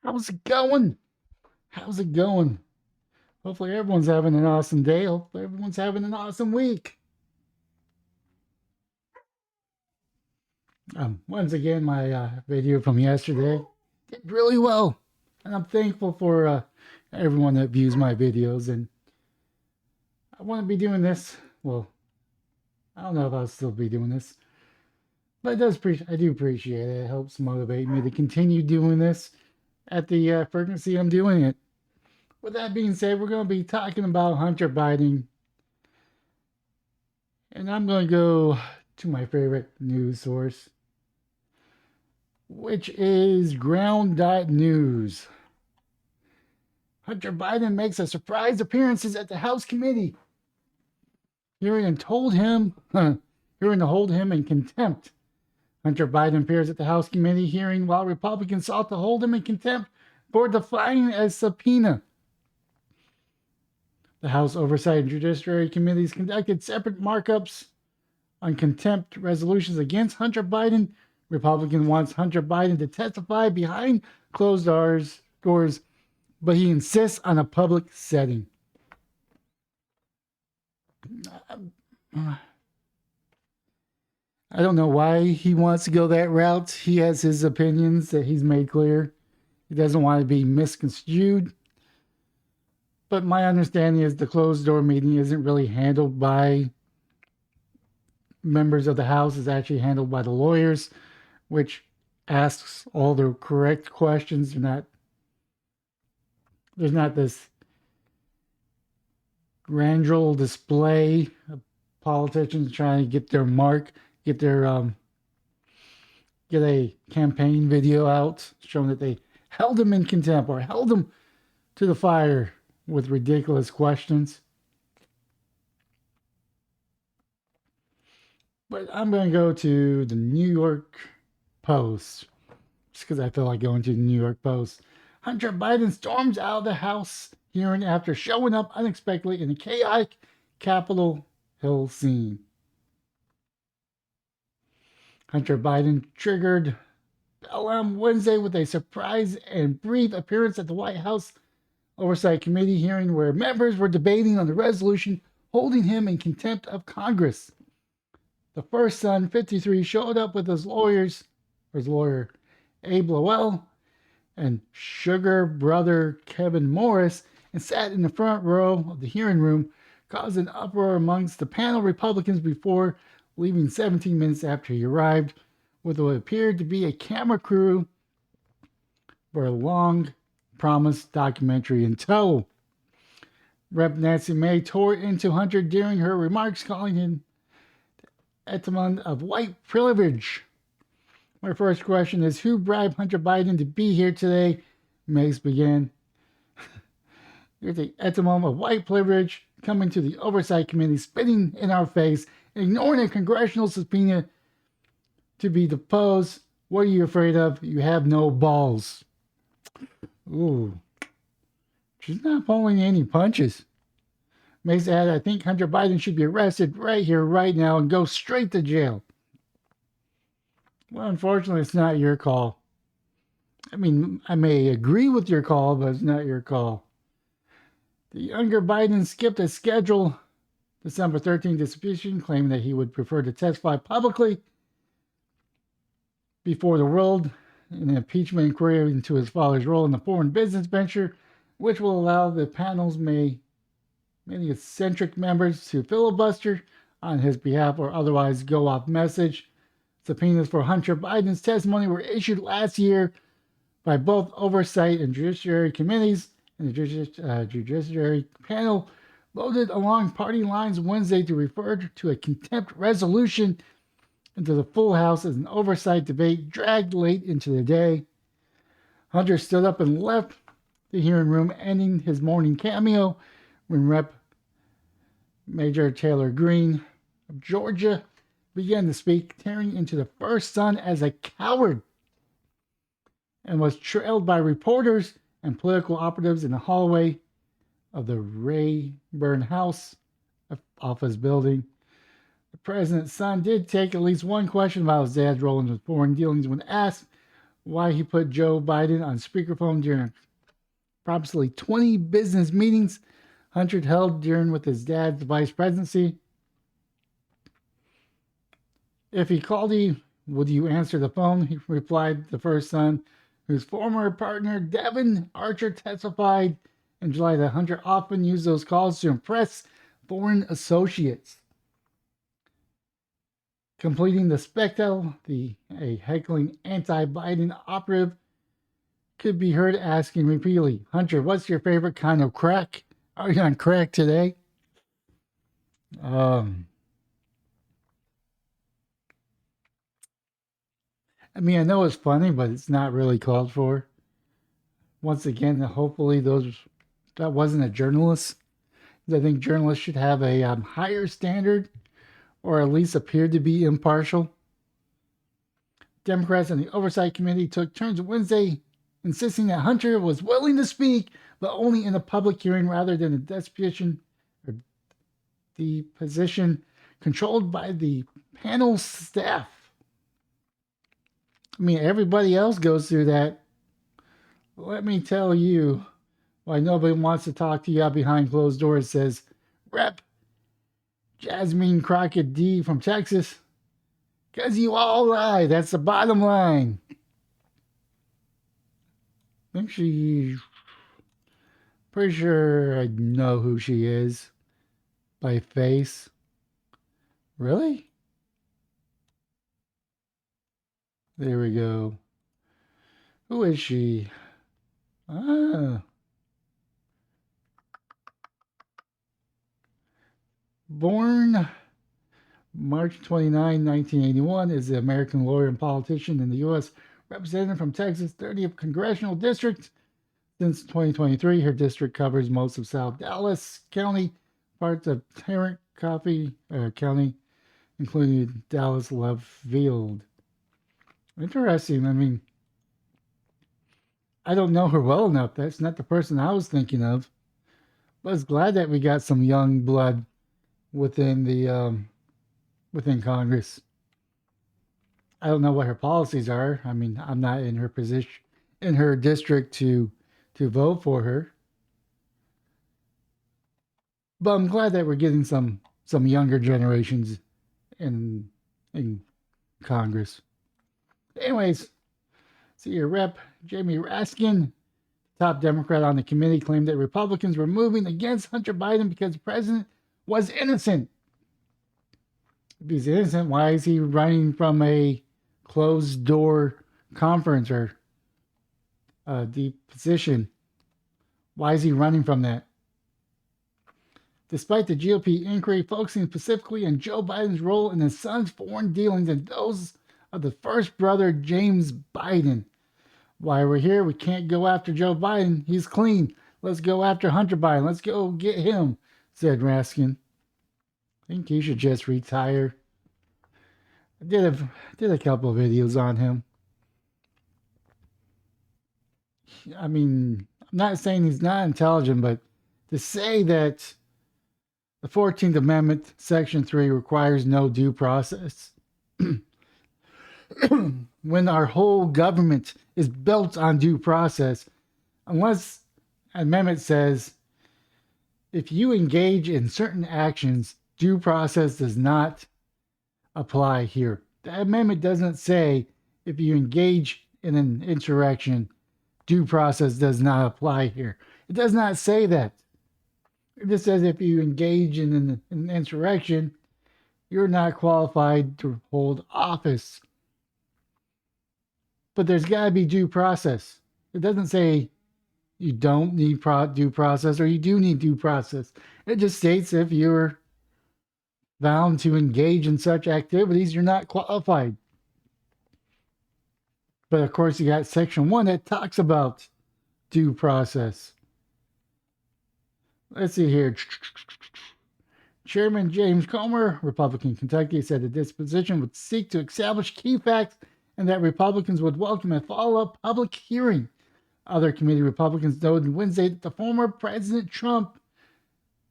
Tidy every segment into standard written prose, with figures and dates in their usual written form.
How's it going? How's it going? Hopefully, everyone's having an awesome day. Hopefully, everyone's having an awesome week. Once again, my video from yesterday did really well, and I'm thankful for everyone that views my videos. And I want to be doing this. Well, I don't know if I'll still be doing this, but I do appreciate it. It helps motivate me to continue doing this at the frequency I'm doing it. With that being said, we're going to be talking about Hunter Biden. And I'm going to go to my favorite news source, which is ground.news. Hunter Biden makes a surprise appearances at the House committee, hearing to hold him in contempt. Hunter Biden appears at the House committee hearing while Republicans sought to hold him in contempt for defying a subpoena. The House Oversight and Judiciary Committees conducted separate markups on contempt resolutions against Hunter Biden. Republican wants Hunter Biden to testify behind closed doors, but he insists on a public setting. I don't know why he wants to go that route. He has his opinions that he's made clear. He doesn't want to be misconstrued. But my understanding is the closed door meeting isn't really handled by members of the House. It's actually handled by the lawyers, which asks all the correct questions. There's not this grandeur display of politicians trying to get their mark, get a campaign video out showing that they held him in contempt or held him to the fire with ridiculous questions. But I'm going to go to the New York Post, just because I feel like going to the New York Post. Hunter Biden storms out of the House hearing after showing up unexpectedly in a chaotic Capitol Hill scene. Hunter Biden triggered on Wednesday with a surprise and brief appearance at the White House Oversight Committee hearing where members were debating on the resolution holding him in contempt of Congress. The first son, 53, showed up with his lawyer, Abe Lowell, and sugar brother Kevin Morris, and sat in the front row of the hearing room, causing uproar amongst the panel Republicans before leaving 17 minutes after he arrived, with what appeared to be a camera crew for a long promised documentary in tow. Rep. Nancy May tore into Hunter during her remarks, calling him etymon of white privilege. My first question is, who bribed Hunter Biden to be here today? Mace began. You're the etymon of white privilege coming to the Oversight Committee, spitting in our face, ignoring a congressional subpoena to be deposed. What are you afraid of? You have no balls. Ooh. She's not pulling any punches. Mace added, I think Hunter Biden should be arrested right here, right now, and go straight to jail. Well, unfortunately, it's not your call. I mean, I may agree with your call, but it's not your call. The younger Biden skipped a scheduled December 13th distribution, claiming that he would prefer to testify publicly before the world in an impeachment inquiry into his father's role in the foreign business venture, which will allow the panel's many eccentric members to filibuster on his behalf or otherwise go off message. Subpoenas for Hunter Biden's testimony were issued last year by both Oversight and Judiciary Committees, and the Judiciary panel voted along party lines Wednesday to refer to a contempt resolution into the full House as an oversight debate dragged late into the day. Hunter stood up and left the hearing room, ending his morning cameo when Rep. Major Taylor Greene of Georgia began to speak, tearing into the first son as a coward, and was trailed by reporters and political operatives in the hallway of the Rayburn House office building. The president's son did take at least one question about his dad's role in his foreign dealings when asked why he put Joe Biden on speakerphone during approximately 20 business meetings Hunter held during with his dad's vice presidency. If he called you, would you answer the phone? He replied, the first son, whose former partner Devin Archer testified in July that Hunter often used those calls to impress foreign associates. Completing the spectacle, a heckling anti-Biden operative could be heard asking repeatedly, Hunter, what's your favorite kind of crack? Are you on crack today? I mean, I know it's funny, but it's not really called for. Once again, hopefully that wasn't a journalist. I think journalists should have a higher standard, or at least appear to be impartial. Democrats in the Oversight Committee took turns Wednesday insisting that Hunter was willing to speak, but only in a public hearing rather than a deposition or the position controlled by the panel staff. I mean, everybody else goes through that. Let me tell you why nobody wants to talk to you out behind closed doors, says Rep. Jasmine Crockett D from Texas. Because you all lie. That's the bottom line. I think she's pretty sure I know who she is by face. Really? There we go. Who is she? Born March 29, 1981, is an American lawyer and politician in the U.S. Representative from Texas, 30th Congressional District. Since 2023, her district covers most of South Dallas County, parts of Tarrant Coffee County, including Dallas Love Field. Interesting. I mean, I don't know her well enough. That's not the person I was thinking of. But I was glad that we got some young blood within the within Congress. I don't know what her policies are. I mean, I'm not in her position, in her district to vote for her. But I'm glad that we're getting some younger generations in Congress. Anyways, see your Rep. Jamie Raskin, top Democrat on the committee, claimed that Republicans were moving against Hunter Biden because the president was innocent. If he's innocent, why is he running from a closed door conference or deposition? Why is he running from that? Despite the GOP inquiry focusing specifically on Joe Biden's role in his son's foreign dealings and those of the first brother, James Biden. Why we're here, we can't go after Joe Biden. He's clean. Let's go after Hunter Biden. Let's go get him, said Raskin. I think he should just retire. I did a couple of videos on him. I mean, I'm not saying he's not intelligent, but to say that the 14th Amendment, Section 3, requires no due process when our whole government is built on due process, unless an amendment says if you engage in certain actions, due process does not apply here. The amendment doesn't say if you engage in an insurrection, due process does not apply here. It does not say that. It just says if you engage in an insurrection, you're not qualified to hold office. But there's got to be due process. It doesn't say you don't need due process or you do need due process. It just states if you're bound to engage in such activities, you're not qualified. But of course, you got Section 1 that talks about due process. Let's see here. Chairman James Comer, Republican Kentucky, said that this position would seek to establish key facts and that Republicans would welcome a follow-up public hearing. Other committee Republicans noted Wednesday that the former President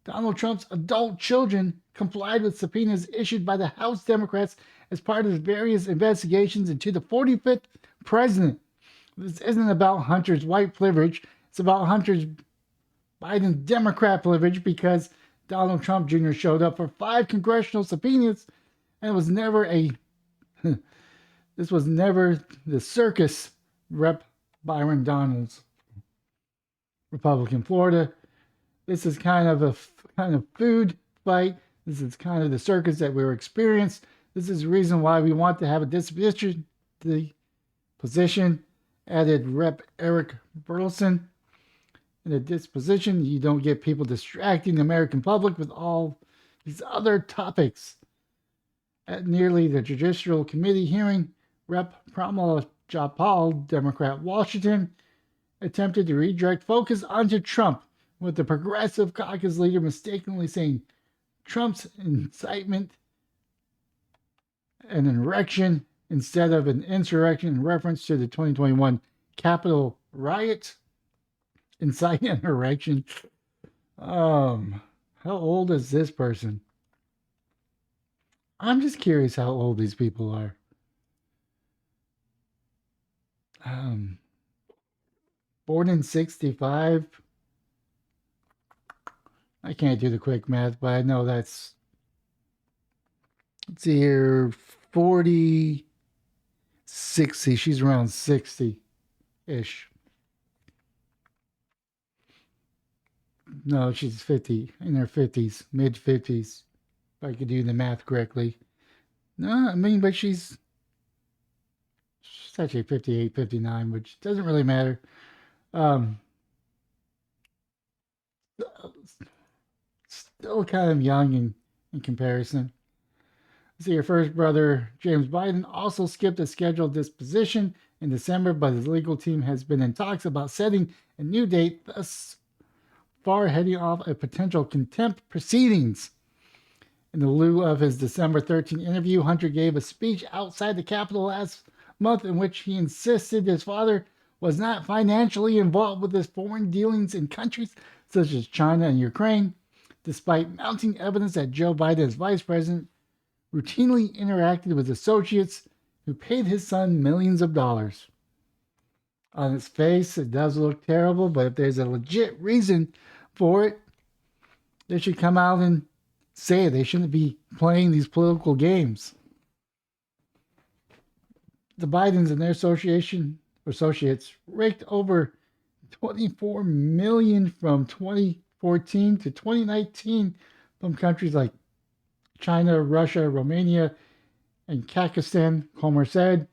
Donald Trump's adult children, complied with subpoenas issued by the House Democrats as part of various investigations into the 45th president. This isn't about Hunter's white privilege. It's about Hunter's Biden Democrat privilege because Donald Trump Jr. showed up for 5 congressional subpoenas and it was never a this was never the circus. Rep Byron Donalds, Republican Florida. This is kind of a food fight. This is kind of the circus that we're experiencing. This is the reason why we want to have a disposition the position, added Rep Eric Burleson. In a disposition, you don't get people distracting the American public with all these other topics. At nearly the Judicial Committee hearing, Rep Pramila Jayapal, Democrat Washington, attempted to redirect focus onto Trump, with the Progressive Caucus leader mistakenly saying Trump's incitement an insurrection instead of an insurrection in reference to the 2021 Capitol riot. Inciting an insurrection. How old is this person? I'm just curious how old these people are. Born in 65. I can't do the quick math, but I know that's, let's see here, 40, 60. She's around 60-ish. No, she's 50, in her 50s, mid 50s, if I could do the math correctly. No, I mean, but she's actually 58, 59, which doesn't really matter. Still kind of young in comparison. See, your first brother, James Biden, also skipped a scheduled disposition in December, but his legal team has been in talks about setting a new date, thus far heading off a potential contempt proceedings. In the lieu of his December 13 interview, Hunter gave a speech outside the Capitol last month in which he insisted his father was not financially involved with his foreign dealings in countries such as China and Ukraine, despite mounting evidence that Joe Biden, as vice president, routinely interacted with associates who paid his son millions of dollars. On its face, it does look terrible, but if there's a legit reason for it, they should come out and say it. They shouldn't be playing these political games. The Bidens and their associates raked over $24 million from 2014 to 2019 from countries like China, Russia, Romania, and Kazakhstan, Comer said.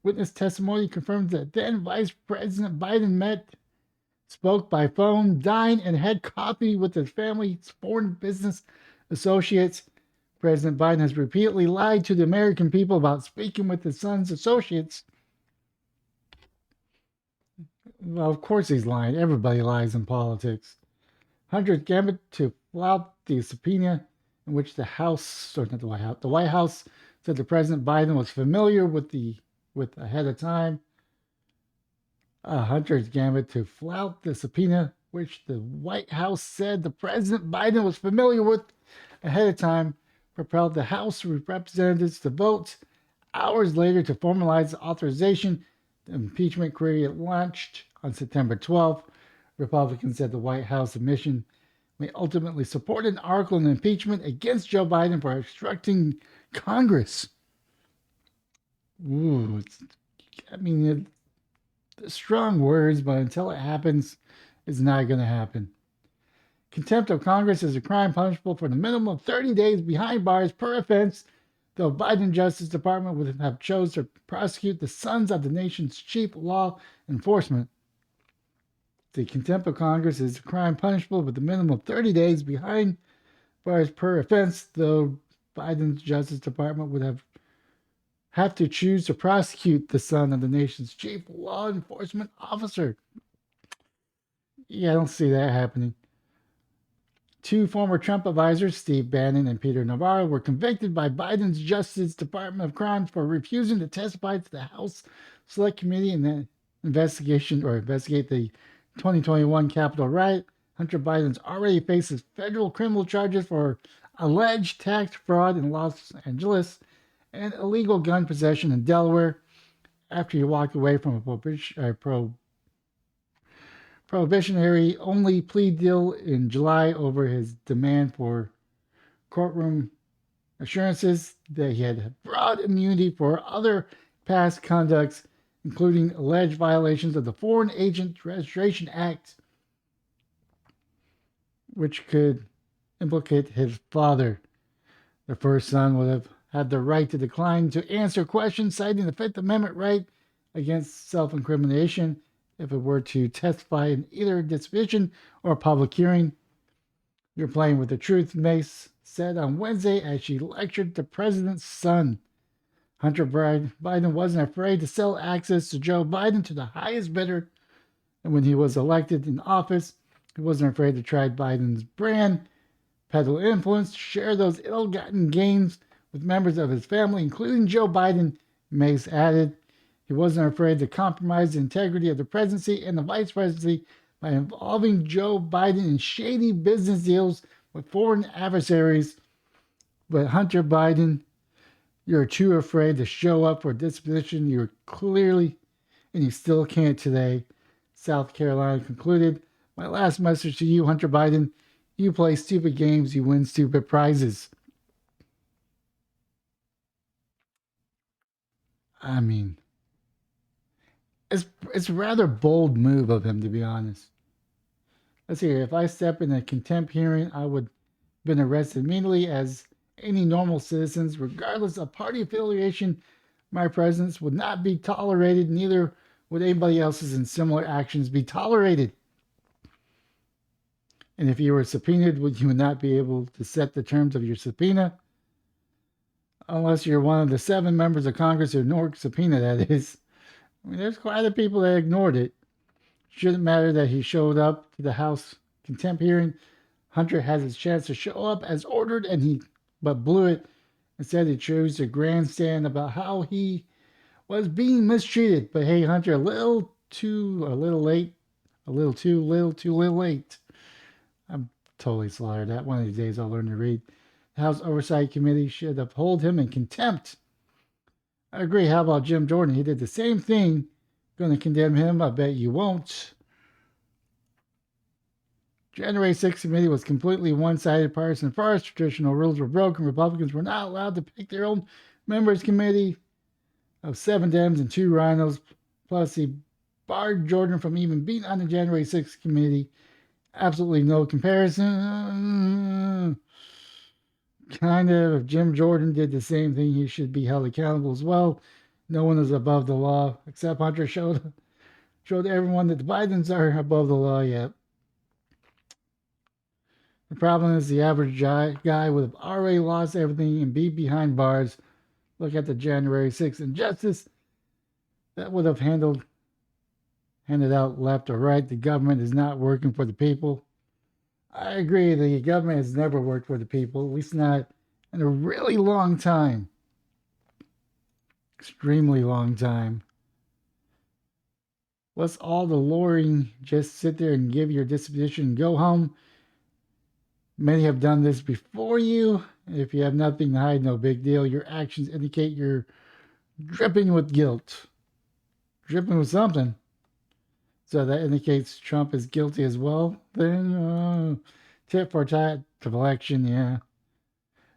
Witness testimony confirms that then Vice President Biden spoke by phone, dined, and had coffee with his family's foreign business associates. President Biden has repeatedly lied to the American people about speaking with his son's associates. Well, of course he's lying. Everybody lies in politics. Hunter's gambit to flout the subpoena in which the White House said that President Biden was familiar with ahead of time. Hunter's gambit to flout the subpoena, which the White House said the President Biden was familiar with ahead of time, propelled the House of Representatives to vote hours later to formalize the authorization. The impeachment query launched on September 12th. Republicans said the White House admission may ultimately support an article in impeachment against Joe Biden for obstructing Congress. Ooh, strong words, but until it happens, it's not going to happen. Contempt of Congress is a crime punishable for the minimum of 30 days behind bars per offense, though Biden Justice Department would have chosen to prosecute the sons of the nation's chief law enforcement. The contempt of Congress is a crime punishable with a minimum of 30 days behind bars per offense, though Biden's Justice Department would have to choose to prosecute the son of the nation's chief law enforcement officer. Yeah, I don't see that happening. 2 former Trump advisors, Steve Bannon and Peter Navarro, were convicted by Biden's Justice Department of crimes for refusing to testify to the House Select Committee in the investigate the 2021 Capitol riot. Hunter Biden's already faces federal criminal charges for alleged tax fraud in Los Angeles and illegal gun possession in Delaware. after he walked away from a prohibitionary only plea deal in July over his demand for courtroom assurances that he had broad immunity for other past conducts, including alleged violations of the Foreign Agent Registration Act, which could implicate his father. The first son would have had the right to decline to answer questions, citing the Fifth Amendment right against self incrimination if it were to testify in either disposition or public hearing. You're playing with the truth, Mace said on Wednesday as she lectured the president's son. Hunter Biden wasn't afraid to sell access to Joe Biden to the highest bidder. And when he was elected in office, he wasn't afraid to try Biden's brand, peddle influence, share those ill-gotten gains with members of his family, including Joe Biden, Mace added. He wasn't afraid to compromise the integrity of the presidency and the vice presidency by involving Joe Biden in shady business deals with foreign adversaries. But Hunter Biden, you're too afraid to show up for a disposition. You're clearly, and you still can't today. South Carolina concluded. My last message to you, Hunter Biden, you play stupid games, you win stupid prizes. I mean, it's a rather bold move of him, to be honest. Let's see here. If I step in a contempt hearing, I would have been arrested immediately as any normal citizens, regardless of party affiliation. My presence would not be tolerated, neither would anybody else's in similar actions be tolerated. And if you were subpoenaed, you would not be able to set the terms of your subpoena unless you're one of the 7 members of Congress who ignored subpoena, that is. I mean, there's quite a people that ignored it. Shouldn't matter that he showed up to the House contempt hearing. Hunter has his chance to show up as ordered, and he but blew it. Instead, he chose to grandstand about how he was being mistreated. But hey, Hunter, a little late, a little too little late. I'm totally slaughtered that. One of these days I'll learn to read. The House Oversight Committee should uphold him in contempt. I agree. How about Jim Jordan? He did the same thing. Going to condemn him? I bet you won't. January 6th committee was completely one-sided, partisan farce. Traditional rules were broken. Republicans were not allowed to pick their own members committee of 7 Dems and 2 Rhinos. Plus, he barred Jordan from even being on the January 6th committee. Absolutely no comparison. Kind of. If Jim Jordan did the same thing, he should be held accountable as well. No one is above the law, except Hunter showed everyone that the Bidens are above the law yet. The problem is the average guy would have already lost everything and be behind bars. Look at the January 6th injustice that would have handed out left or right. The government is not working for the people. I agree. The government has never worked for the people, at least not in a really long time. Extremely long time. Let's all the lawyering just sit there and give your disposition and go home. Many have done this before you. If you have nothing to hide, no big deal. Your actions indicate you're dripping with guilt. Dripping with something. So that indicates Trump is guilty as well. Then, tit for tat collection, yeah.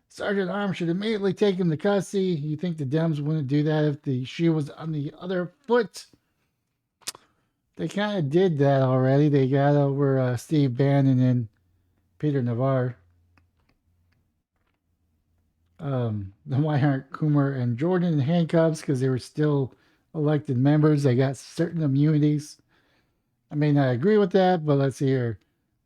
Sergeant Arms should immediately take him to custody. You think the Dems wouldn't do that if the shoe was on the other foot? They kind of did that already. They got over Steve Bannon and Peter Navarre. Then why aren't Coomer and Jordan in handcuffs? Because they were still elected members. They got certain immunities. I may not agree with that, but let's see here.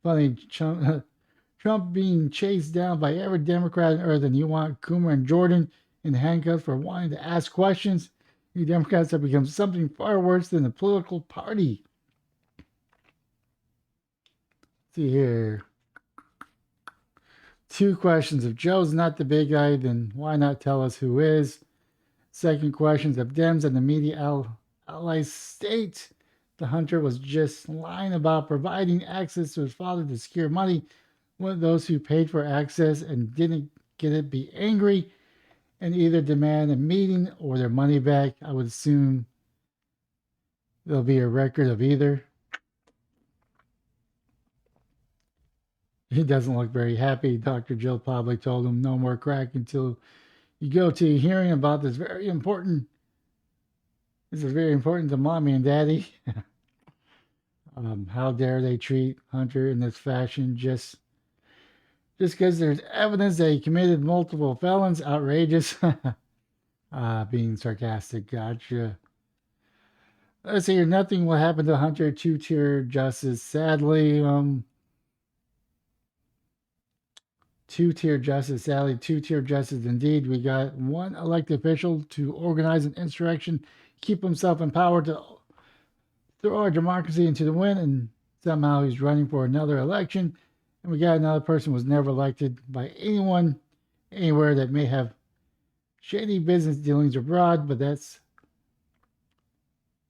Funny, Trump being chased down by every Democrat on earth, and you want Coomer and Jordan in handcuffs for wanting to ask questions? You Democrats have become something far worse than a political party. Let's see here. 2 questions. If Joe's not the big guy, then why not tell us who is? Second question, if Dems and the media allies state the Hunter was just lying about providing access to his father to secure money, wouldn't those who paid for access and didn't get it be angry and either demand a meeting or their money back? I would assume there'll be a record of either. He doesn't look very happy. Dr. Jill probably told him no more crack until you go to a hearing about this very important. This is very important to mommy and daddy. How dare they treat Hunter in this fashion just because there's evidence that he committed multiple felons? Outrageous. Being sarcastic. Gotcha. Let's see here. Nothing will happen to Hunter. Two-tier justice. Sadly, two-tier justice. Sadly, two-tier justice indeed. We got one elected official to organize an insurrection, keep himself in power to throw our democracy into the wind, and somehow he's running for another election. And we got another person who was never elected by anyone anywhere that may have shady business dealings abroad, but that's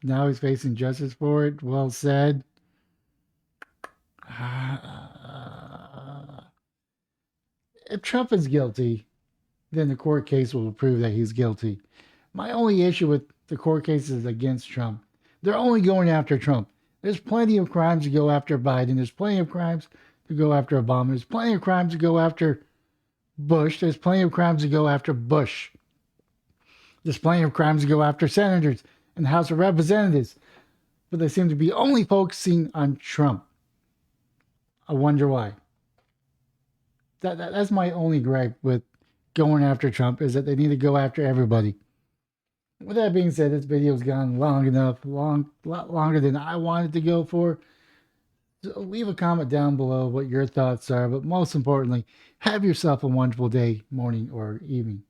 now he's facing justice for it. Well said. If Trump is guilty, then the court case will prove that he's guilty. My only issue with the court cases against Trump, they're only going after Trump. There's plenty of crimes to go after Biden. There's plenty of crimes to go after Obama. There's plenty of crimes to go after Bush. There's plenty of crimes to go after Bush. There's plenty of crimes to go after senators and the House of Representatives. But they seem to be only focusing on Trump. I wonder why. That's my only gripe with going after Trump, is that they need to go after everybody. With that being said, this video's gone long enough, a lot longer than I wanted to go for. So leave a comment down below what your thoughts are, but most importantly, have yourself a wonderful day, morning, or evening.